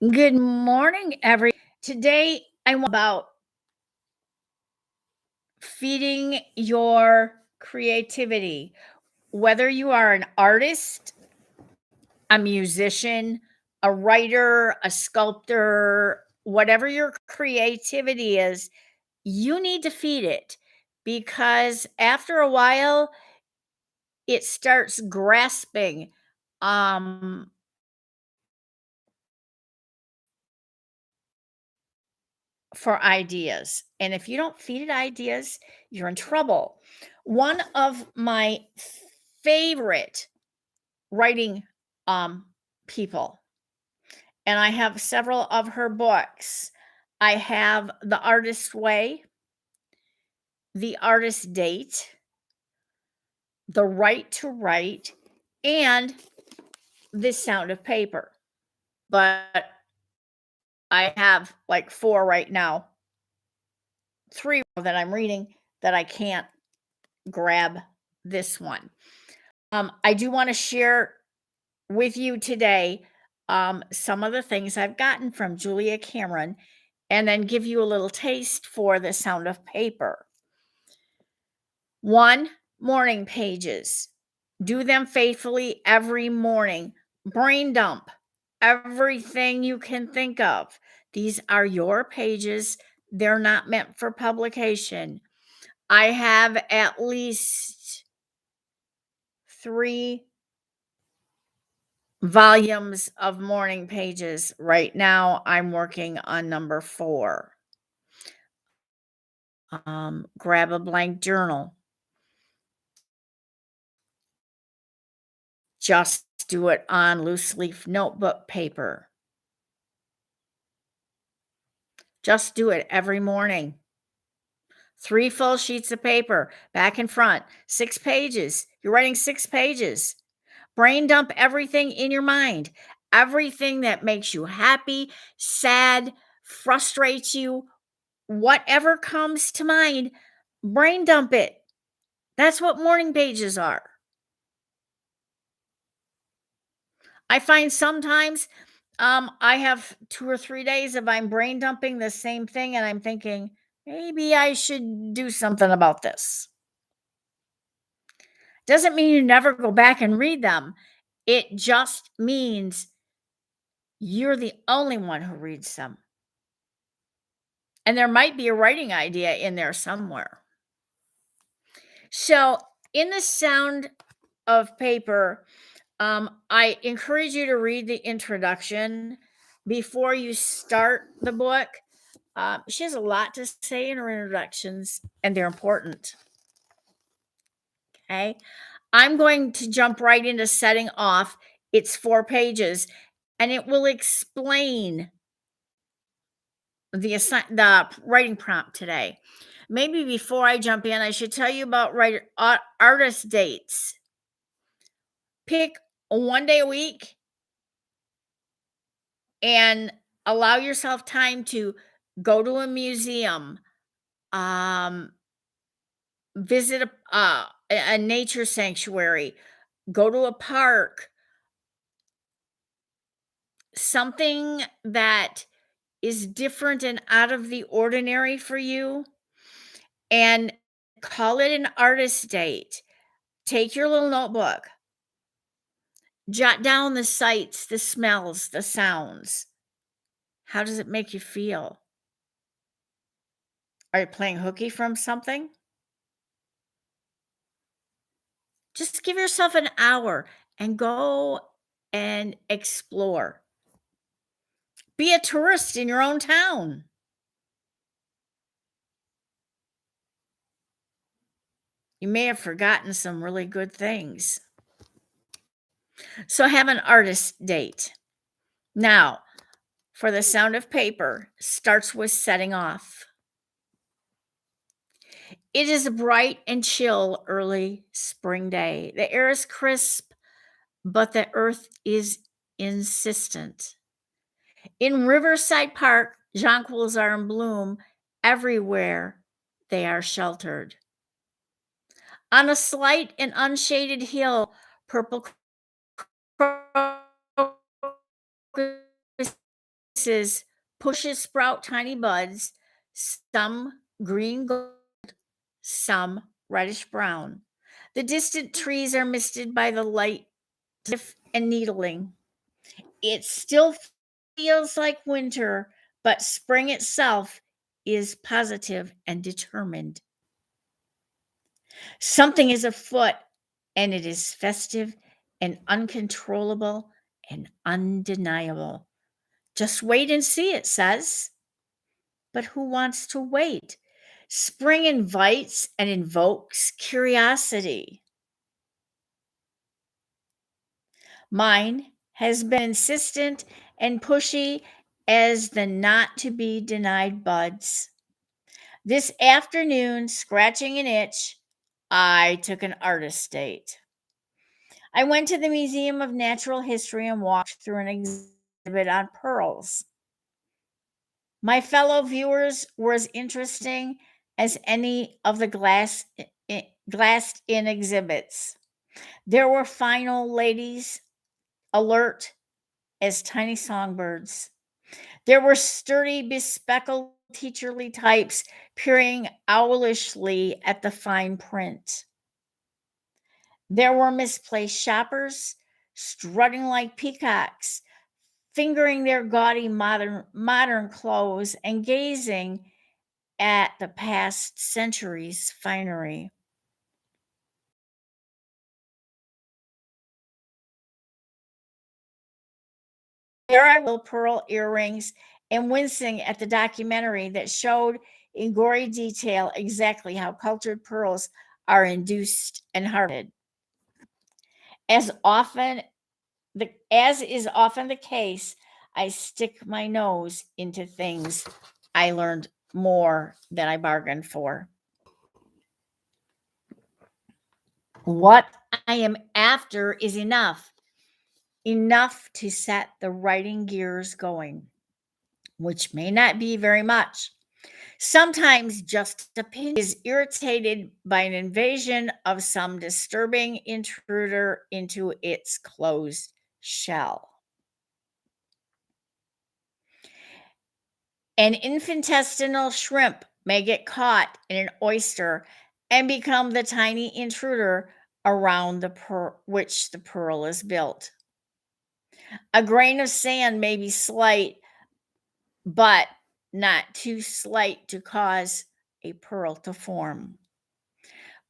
Good morning, every. Today I want about feeding your creativity. Whether you are an artist, a musician, a writer, a sculptor, whatever your creativity is, you need to feed it because after a while it starts grasping um for ideas. And if you don't feed it ideas, you're in trouble. One of my favorite writing um, people, and I have several of her books. I have The Artist's Way, The Artist's Date, The Right to Write, and The Sound of Paper. But I have like four right now, three that I'm reading that I can't grab this one. I do want to share with you today some of the things I've gotten from Julia Cameron and then give you a little taste for The Sound of Paper. One, morning pages. Do them faithfully every morning. Brain dump everything you can think of. These are your pages, they're not meant for publication. I have at least three volumes of morning pages. Right now, I'm working on number 4. Grab a blank journal. Just do it on loose leaf notebook paper. Just do it every morning. 3 full sheets of paper, back and front, 6 pages. You're writing 6 pages. Brain dump everything in your mind, everything that makes you happy, sad, frustrates you, whatever comes to mind, brain dump it. That's what morning pages are. I find sometimes I have 2 or 3 days of I'm brain dumping the same thing and I'm thinking, maybe I should do something about this. Doesn't mean you never go back and read them. It just means you're the only one who reads them. And there might be a writing idea in there somewhere. So, in The Sound of Paper, I encourage you to read the introduction before you start the book. She has a lot to say in her introductions, and they're important. Okay. I'm going to jump right into setting off. It's 4 pages, and it will explain the writing prompt today. Maybe before I jump in, I should tell you about artist dates. Pick one day a week and allow yourself time to go to a museum, um, visit a nature sanctuary, go to a park, something that is different and out of the ordinary for you, and call it an artist date. Take your little notebook, jot down the sights, the smells, the sounds. How does it make you feel? Are you playing hooky from something? Just give yourself an hour and go and explore. Be a tourist in your own town. You may have forgotten some really good things. So have an artist date. Now, for The Sound of Paper, starts with setting off. It is a bright and chill early spring day. The air is crisp, but the earth is insistent. In Riverside Park, jonquils are in bloom. Everywhere they are sheltered. On a slight and unshaded hill, purple crocuses places, bushes sprout tiny buds, some green, some reddish brown. The distant trees are misted by the light and needling. It still feels like winter, but spring itself is positive and determined. Something is afoot, and it is festive and uncontrollable and undeniable. Just wait and see, it says. But who wants to wait? Spring invites and invokes curiosity. Mine has been insistent and pushy as the not to be denied buds. This afternoon, scratching an itch, I took an artist date. I went to the Museum of Natural History and walked through an exhibit on pearls. My fellow viewers were as interesting as any of the glassed in exhibits. There were fine old ladies, alert as tiny songbirds. There were sturdy, bespectacled, teacherly types peering owlishly at the fine print. There were misplaced shoppers strutting like peacocks, fingering their gaudy modern clothes and gazing at the past century's finery. There I will pearl earrings and wincing at the documentary that showed in gory detail exactly how cultured pearls are induced and harvested. As is often the case, I stick my nose into things I learned more than I bargained for. What I am after is enough to set the writing gears going, which may not be very much. Sometimes just a pinch is irritated by an invasion of some disturbing intruder into its closed shell. An infinitesimal shrimp may get caught in an oyster and become the tiny intruder around which the pearl is built. A grain of sand may be slight, but not too slight to cause a pearl to form.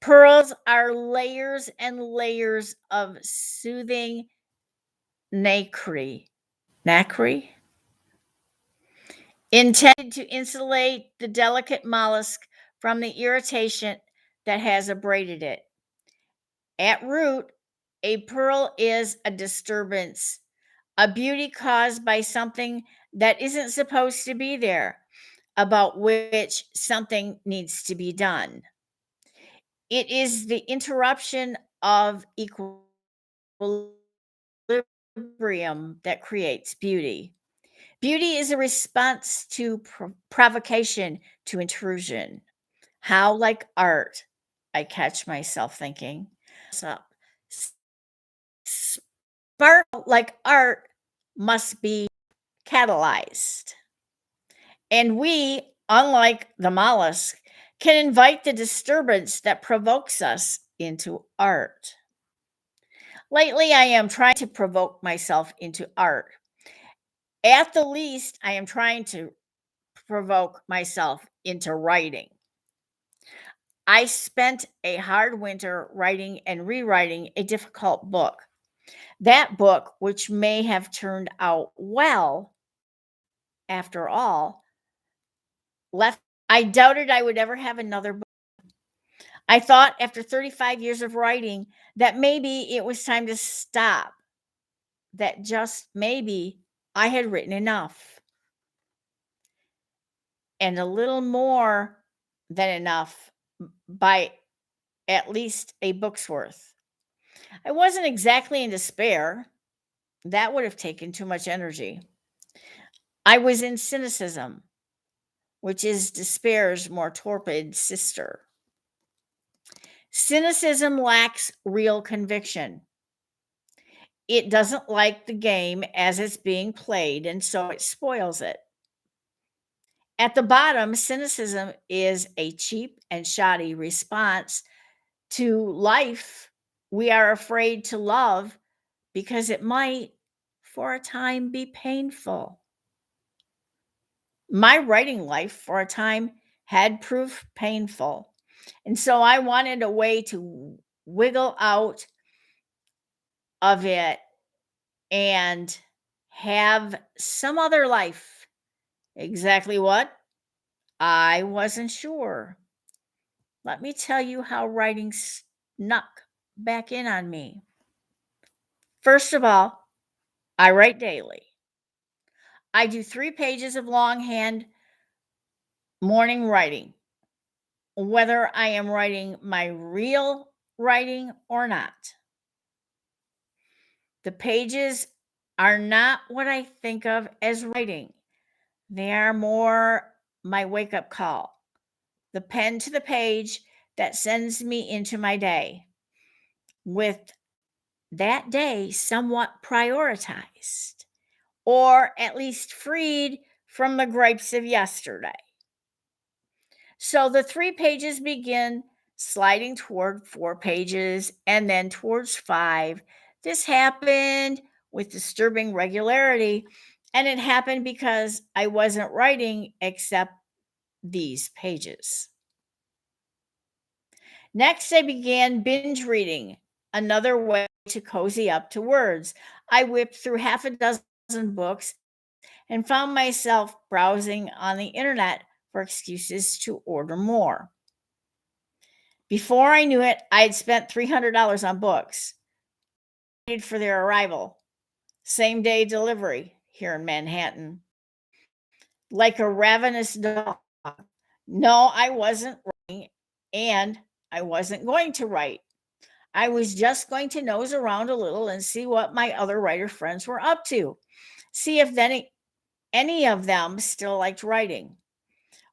Pearls are layers and layers of soothing nacre. Nacre? Intended to insulate the delicate mollusk from the irritation that has abraded it. At root, a pearl is a disturbance, a beauty caused by something that isn't supposed to be there, about which something needs to be done. It is the interruption of equilibrium that creates beauty. Beauty is a response to provocation, to intrusion. How like art, I catch myself thinking. Up. Spark like art must be catalyzed. And we, unlike the mollusk, can invite the disturbance that provokes us into art. Lately, I am trying to provoke myself into art. At the least, I am trying to provoke myself into writing. I spent a hard winter writing and rewriting a difficult book. That book, which may have turned out well after all, left. I doubted I would ever have another book. I thought after 35 years of writing that maybe it was time to stop, that just maybe I had written enough and a little more than enough by at least a book's worth. I wasn't exactly in despair. That would have taken too much energy. I was in cynicism, which is despair's more torpid sister. Cynicism lacks real conviction. it doesn't like the game as it's being played, and so it spoils it. At the bottom, cynicism is a cheap and shoddy response to life we are afraid to love because it might, for a time, be painful. My writing life for a time had proved painful. And so I wanted a way to wiggle out of it and have some other life. Exactly what? I wasn't sure. Let me tell you how writing snuck back in on me. First of all, I write daily. I do 3 pages of longhand morning writing, whether I am writing my real writing or not. The pages are not what I think of as writing, they are more my wake up call, the pen to the page that sends me into my day, with that day somewhat prioritized, or at least freed from the gripes of yesterday. So the 3 pages begin sliding toward 4 pages and then towards 5. This happened with disturbing regularity, and it happened because I wasn't writing except these pages. Next, I began binge reading, another way to cozy up to words. I whipped through half a dozen books and found myself browsing on the internet for excuses to order more. Before I knew it, I had spent $300 on books, waited for their arrival, same day delivery here in Manhattan, like a ravenous dog. No, I wasn't writing, and I wasn't going to write. I was just going to nose around a little and see what my other writer friends were up to, see if any of them still liked writing.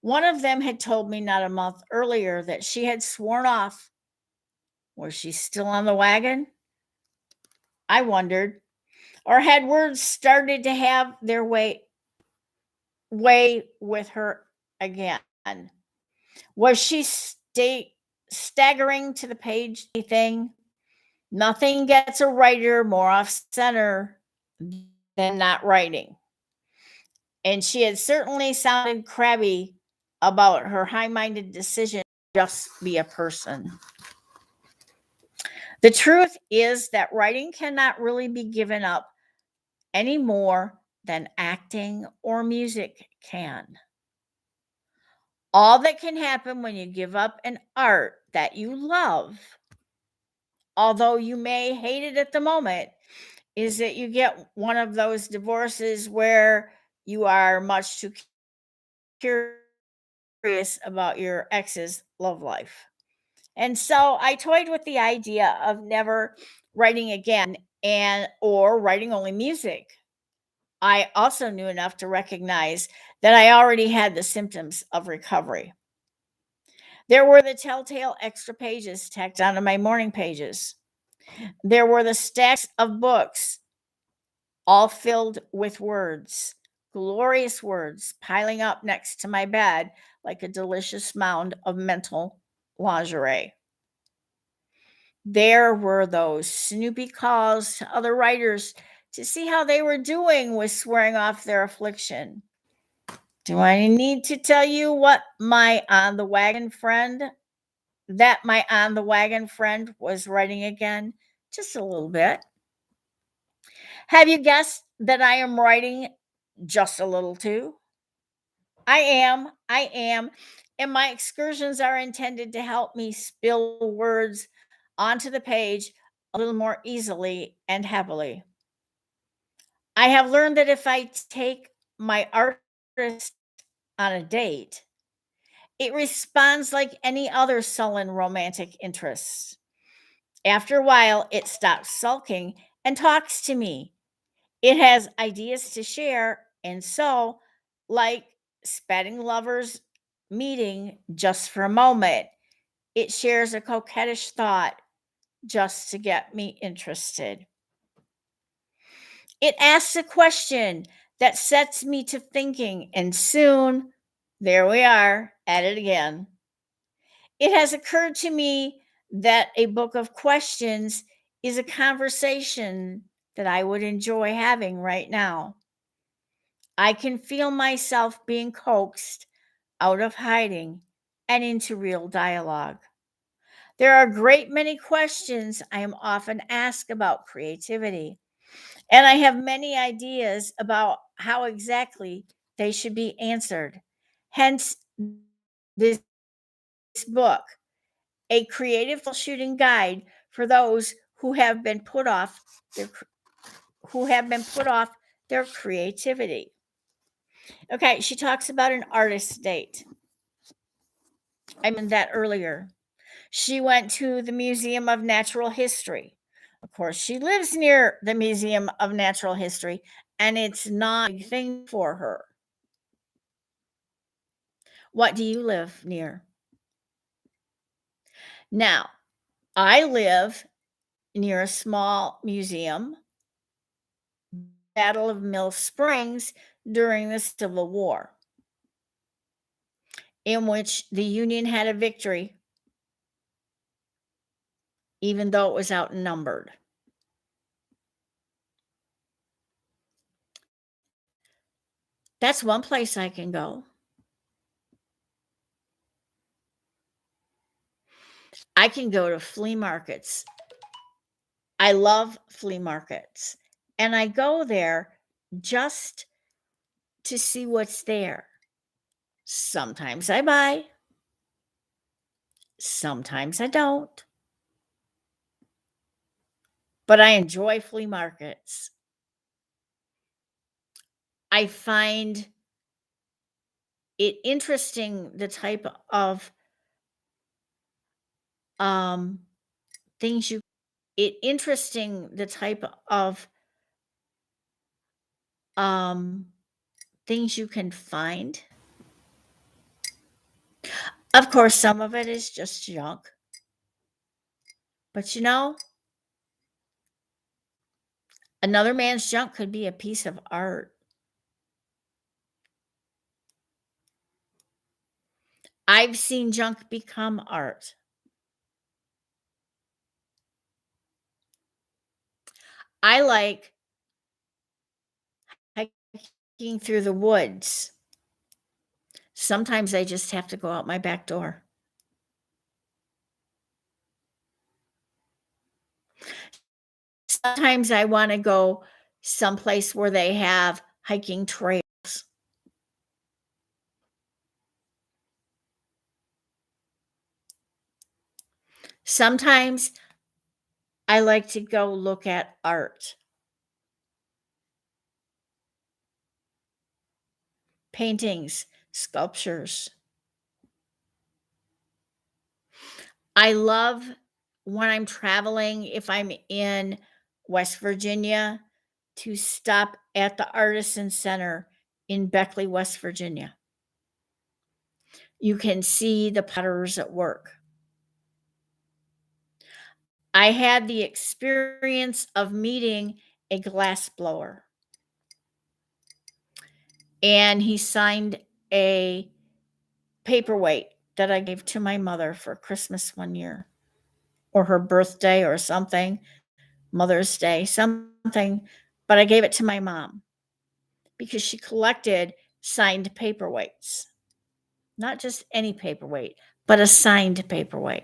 One of them had told me not a month earlier that she had sworn off. Was she still on the wagon? I wondered. Or had words started to have their way with her again? Was she staggering to the page thing? Nothing gets a writer more off center than not writing. And she had certainly sounded crabby about her high minded decision to just be a person. The truth is that writing cannot really be given up any more than acting or music can. All that can happen when you give up an art that you love, although you may hate it at the moment, is that you get one of those divorces where you are much too curious about your ex's love life. And so I toyed with the idea of never writing again and or writing only music. I also knew enough to recognize that I already had the symptoms of recovery. There were the telltale extra pages tacked onto my morning pages. There were the stacks of books, all filled with words, glorious words, piling up next to my bed like a delicious mound of mental lingerie. There were those snoopy calls to other writers to see how they were doing with swearing off their affliction. Do I need to tell you what my on the wagon friend was writing again? Just a little bit. Have you guessed that I am writing just a little too? I am. And my excursions are intended to help me spill words onto the page a little more easily and happily. I have learned that if I take my artist on a date, it responds like any other sullen romantic interest. After a while, it stops sulking and talks to me. It has ideas to share, and so, like spatting lovers meeting just for a moment, it shares a coquettish thought just to get me interested. It asks a question that sets me to thinking, and soon, there we are at it again. It has occurred to me that a book of questions is a conversation that I would enjoy having right now. I can feel myself being coaxed out of hiding and into real dialogue. There are a great many questions I am often asked about creativity, and I have many ideas about how exactly they should be answered. Hence, this book, a creative troubleshooting guide for those their who have been put off their creativity. Okay, she talks about an artist date. I mentioned that earlier. She went to the Museum of Natural History. Of course, she lives near the Museum of Natural History, and it's not a big thing for her. What do you live near? Now, I live near a small museum, Battle of Mill Springs during the Civil War, in which the Union had a victory, even though it was outnumbered. That's one place I can go. I can go to flea markets. I love flea markets. And I go there just to see what's there. Sometimes I buy, sometimes I don't. But I enjoy flea markets. I find it interesting the type of um things you it interesting the type of um things you can find. Of course, some of it is just junk. But another man's junk could be a piece of art. I've seen junk become art. I like hiking through the woods. Sometimes I just have to go out my back door. Sometimes I want to go someplace where they have hiking trails. Sometimes I like to go look at art, paintings, sculptures. I love when I'm traveling, if I'm in West Virginia, to stop at the Artisan Center in Beckley, West Virginia. You can see the potters at work. I had the experience of meeting a glass blower, and he signed a paperweight that I gave to my mother for Christmas one year, or her birthday, or something, Mother's Day, something. But I gave it to my mom because she collected signed paperweights, not just any paperweight, but a signed paperweight.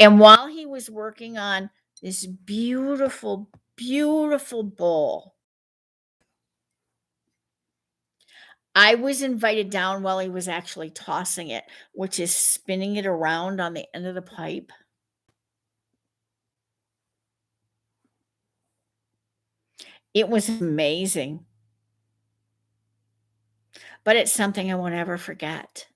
And while he was working on this beautiful, beautiful bowl, I was invited down while he was actually tossing it, which is spinning it around on the end of the pipe. It was amazing, but it's something I won't ever forget.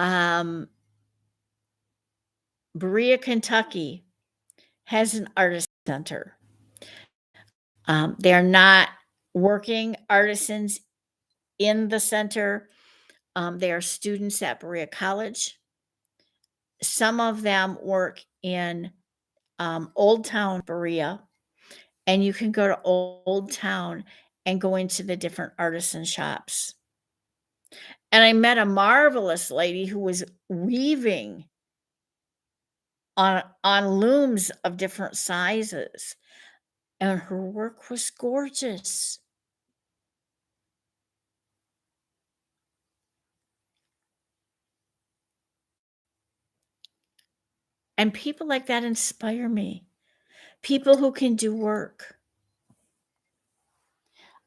Um, Berea, Kentucky has an artist center. They're not working artisans in the center. They are students at Berea College. Some of them work in Old Town Berea, and you can go to Old Town and go into the different artisan shops. And I met a marvelous lady who was weaving on looms of different sizes, and her work was gorgeous. And people like that inspire me. People who can do work.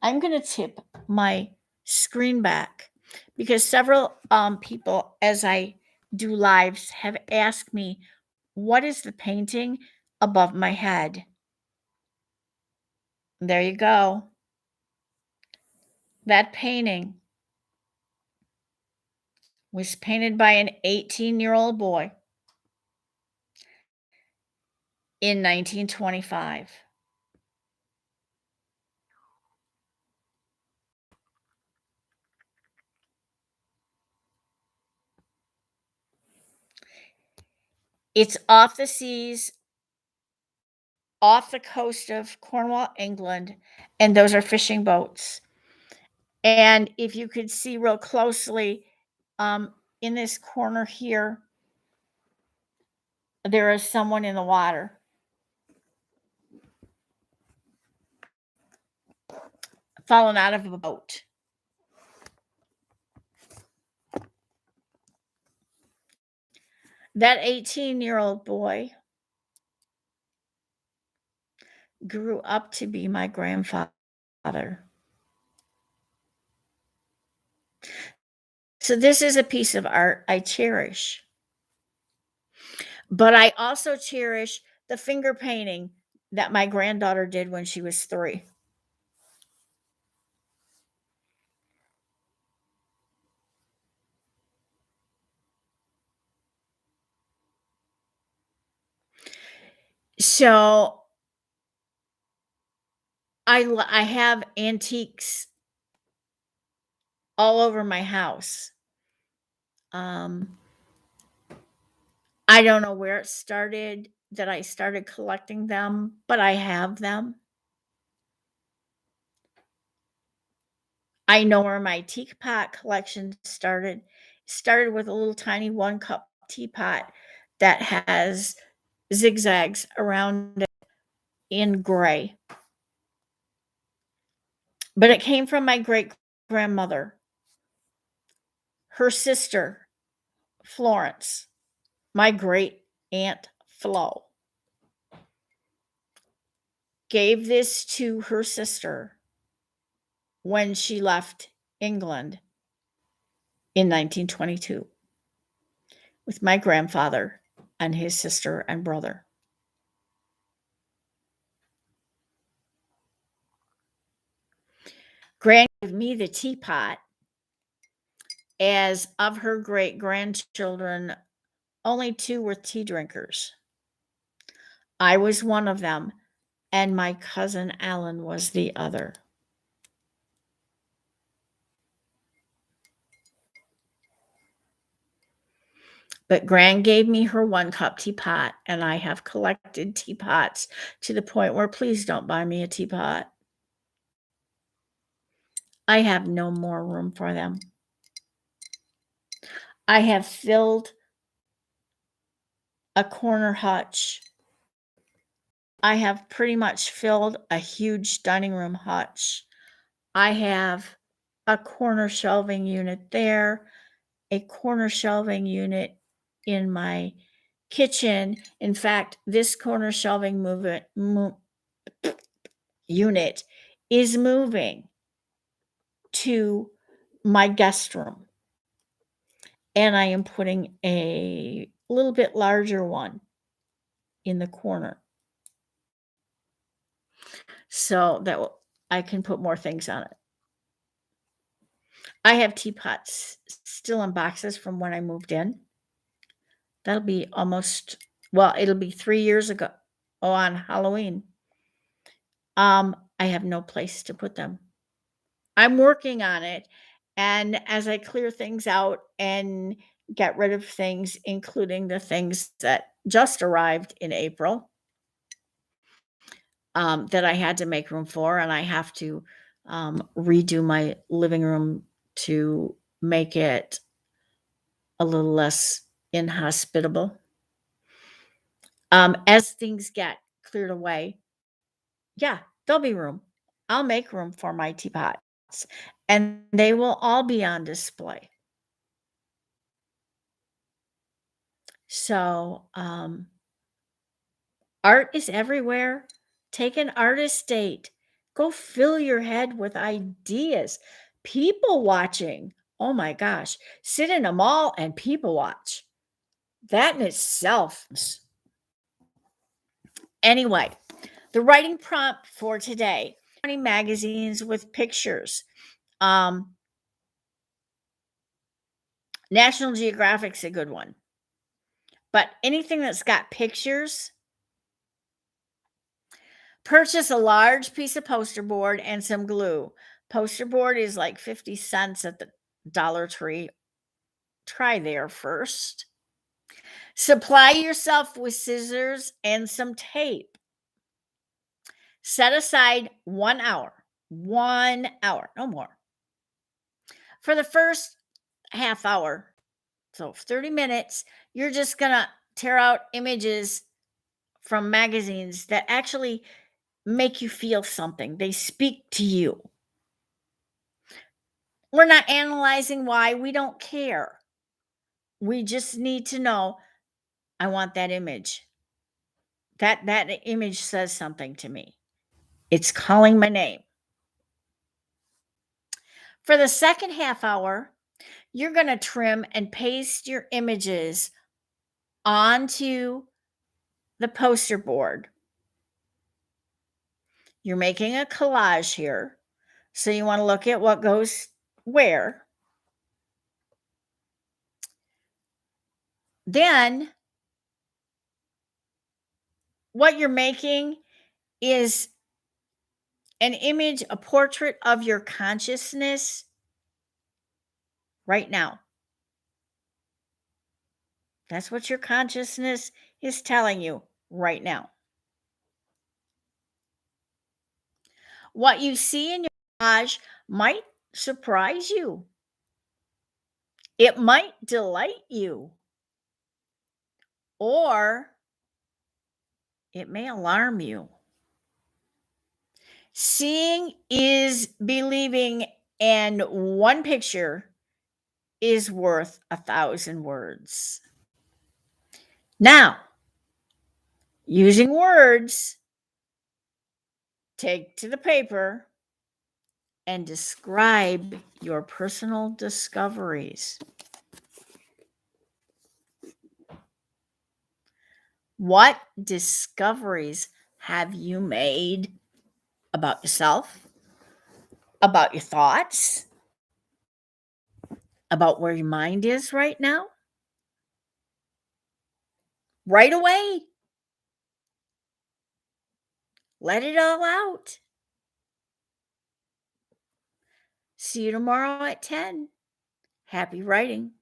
I'm gonna tip my screen back because several people, as I do lives, have asked me, what is the painting above my head? There you go. That painting was painted by an 18-year-old boy in 1925. It's off the seas, off the coast of Cornwall, England, and those are fishing boats. And if you could see real closely, in this corner here, there is someone in the water, fallen out of a boat. That 18-year-old boy grew up to be my grandfather. So this is a piece of art I cherish. But I also cherish the finger painting that my granddaughter did when she was 3. So I have antiques all over my house. Um, I don't know where it started that I started collecting them, but I have them. I know where my teapot collection started. It started with a little tiny 1-cup teapot that has zigzags around it in gray. But it came from my great grandmother. Her sister, Florence, my great aunt Flo, gave this to her sister when she left England in 1922 with my grandfather and his sister and brother. Gran gave me the teapot, as of her great grandchildren, only 2 were tea drinkers. I was one of them, and my cousin Alan was the other. But Gran gave me her 1-cup teapot, and I have collected teapots to the point where please don't buy me a teapot. I have no more room for them. I have filled a corner hutch. I have pretty much filled a huge dining room hutch. I have a corner shelving unit there, a corner shelving unit in my kitchen. In fact, this corner shelving unit is moving to my guest room. And I am putting a little bit larger one in the corner so that I can put more things on it. I have teapots still in boxes from when I moved in. That'll be it'll be 3 years ago. Oh, on Halloween. I have no place to put them. I'm working on it, and as I clear things out and get rid of things, including the things that just arrived in April, that I had to make room for, and I have to, redo my living room to make it a little less inhospitable. As things get cleared away, yeah, there'll be room. I'll make room for my teapots, and they will all be on display. So, art is everywhere. Take an artist date. Go fill your head with ideas. People watching. Oh my gosh. Sit in a mall and people watch. That in itself. Anyway, the writing prompt for today 20 magazines with pictures. Um, National Geographic's a good one. But anything that's got pictures, purchase a large piece of poster board and some glue. Poster board is like 50 cents at the Dollar Tree. Try there first. Supply yourself with scissors and some tape. Set aside 1 hour. 1 hour, no more. For the first half hour, so 30 minutes, you're just going to tear out images from magazines that actually make you feel something. They speak to you. We're not analyzing why, we don't care. We just need to know, I want that image. That image says something to me. It's calling my name. For the second half hour, you're going to trim and paste your images onto the poster board. You're making a collage here. So you want to look at what goes where. Then what you're making is an image, a portrait of your consciousness right now. That's what your consciousness is telling you right now. What you see in your collage might surprise you. It might delight you, or it may alarm you. Seeing is believing, and one picture is worth 1,000 words. Now, using words, take to the paper and describe your personal discoveries. What discoveries have you made about yourself, about your thoughts, about where your mind is right now? Right away. Let it all out. See you tomorrow at 10. Happy writing.